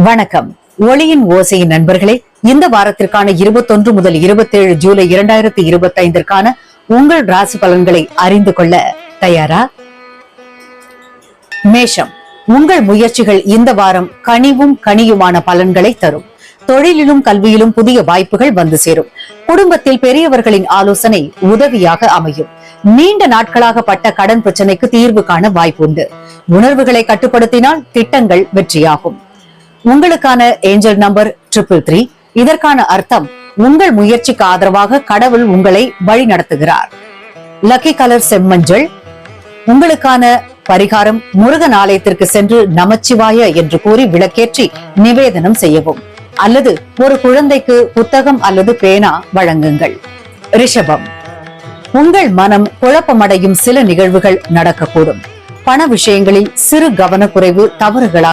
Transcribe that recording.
வணக்கம். ஒளியின் ஓசையின் நண்பர்களே, இந்த வாரத்திற்கான 21 முதல் 27 ஜூலை 2025 உங்கள் ராசி பலன்களை அறிந்து கொள்ள தயாரா? மேஷம், உங்கள் முயற்சிகள் இந்த வாரம் கனிவும் கனியுமான பலன்களை தரும். தொழிலிலும் கல்வியிலும் புதிய வாய்ப்புகள் வந்து சேரும். குடும்பத்தில் பெரியவர்களின் ஆலோசனை உதவியாக அமையும். நீண்ட நாட்களாக பட்ட கடன் பிரச்சனைக்கு தீர்வு காண வாய்ப்புண்டு. உணர்வுகளை கட்டுப்படுத்தினால் திட்டங்கள் வெற்றியாகும். உங்களுக்கான ஏஞ்சல் நம்பர் 333. இதற்கான அர்த்தம், உங்கள் முயற்சிக்கு ஆதரவாக கடவுள் உங்களை வழி நடத்துகிறார். லக்கி கலர் செம்மஞ்சள். உங்களுக்கான பரிகாரம், முருகன் ஆலயத்திற்கு சென்று நமச்சிவாய என்று கூறி விளக்கேற்றி நிவேதனம் செய்யவும், அல்லது ஒரு குழந்தைக்கு புத்தகம் அல்லது பேனா வழங்குங்கள். ரிஷபம், உங்கள் மனம் குழப்பமடையும் சில நிகழ்வுகள் நடக்கக்கூடும். பண விஷயங்களில் சிறு கவனக்குறைவு தவறுகளால்